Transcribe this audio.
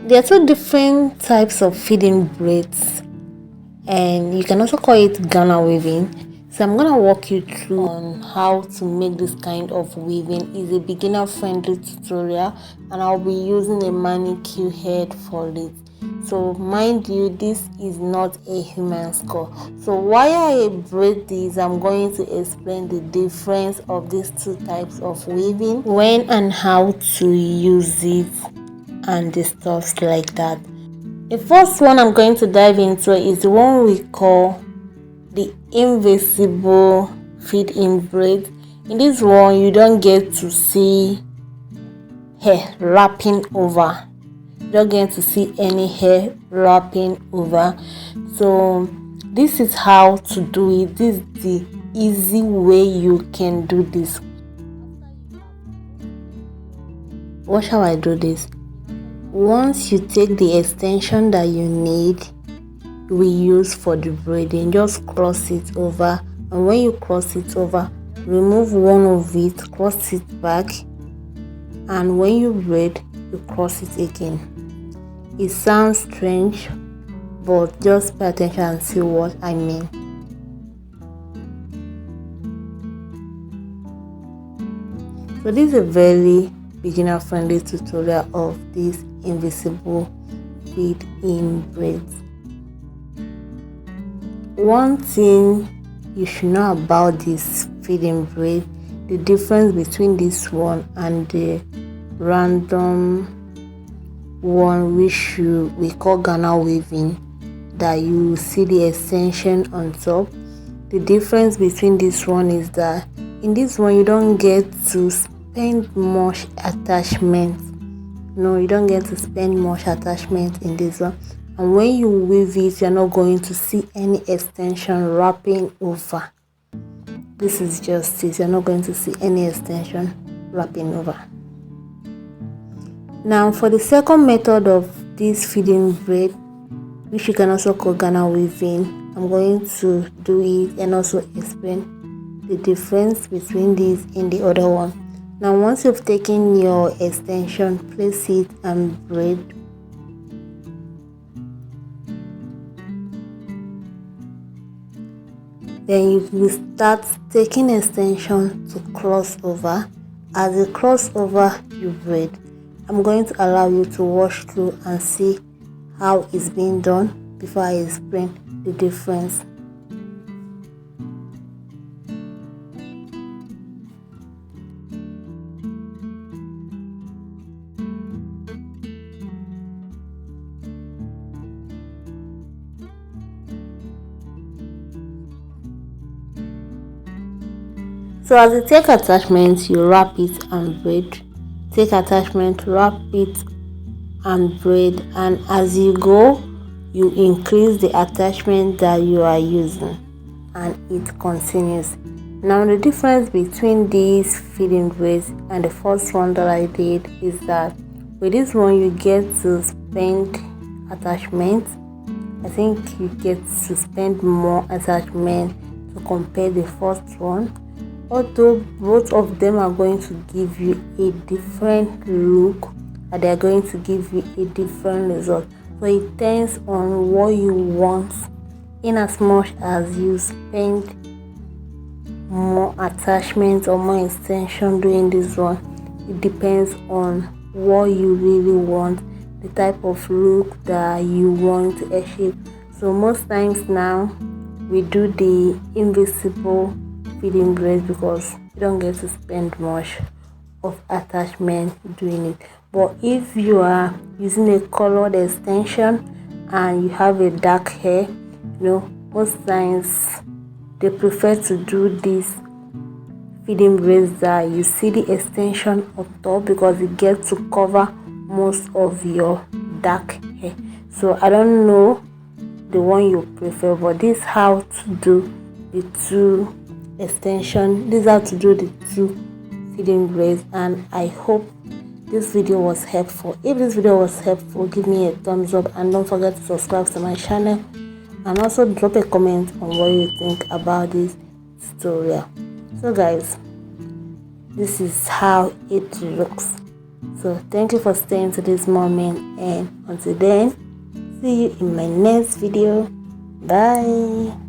There are two different types of feeding braids, and you can also call it Ghana weaving. So I'm gonna walk you through on how to make this kind of weaving. It's a beginner friendly tutorial, and I'll be using a manicure head for it. So mind you, this is not a human skull. So while I braid this, I'm going to explain the difference of these two types of weaving, when and how to use it, and the stuff like that. The first one I'm going to dive into is the one we call the invisible feed-in braid. In this one, you don't get to see hair wrapping over. You don't get to see any hair wrapping over. So this is how to do it. This is the easy way you can do this. What shall I do this? Once you take the extension that you need, we use for the braiding, just cross it over, and when you cross it over, remove one of it, cross it back, and when you braid, you cross it again. It sounds strange, but just pay attention and see what I mean. So this is a very beginner friendly tutorial of this invisible feed-in braids. One thing you should know about this feed-in braid, the difference between this one and the random one which we call Ghana weaving, that you see the extension on top. The difference between this one is that in this one you don't get to spend much attachment. No, you don't get to spend much attachment in this one, and when you weave it, you're not going to see any extension wrapping over. This is just it. You're not going to see any extension wrapping over. Now for the second method of this feeding braid, which you can also call Ghana weaving, I'm going to do it and also explain the difference between these and the other one. Now once you've taken your extension, place it and braid. Then you will start taking extension to cross over. As you cross over, you braid. I'm going to allow you to watch through and see how it's being done before I explain the difference. So as you take attachment, you wrap it and braid. Take attachment, wrap it and braid, and as you go, you increase the attachment that you are using, and it continues. Now the difference between these feeding braids and the first one that I did is that with this one you get to spend attachment. I think you get to spend more attachment to compare the first one, although both of them are going to give you a different look, and they are going to give you a different result. So it depends on what you want. In as much as you spend more attachment or more extension doing this one, it depends on what you really want, the type of look that you want to achieve. So most times now we do the invisible feeding braids because you don't get to spend much of attachment doing it. But if you are using a colored extension and you have a dark hair, most times they prefer to do this feeding braids that you see the extension up top, because it gets to cover most of your dark hair. So I don't know the one you prefer, but this is how to do the two extension. This is how to do the two feeding braids, and I hope this video was helpful. If this video was helpful, give me a thumbs up, and don't forget to subscribe to my channel, and also drop a comment on what you think about this tutorial. So guys, this is how it looks. So thank you for staying to this moment, and until then, see you in my next video. Bye.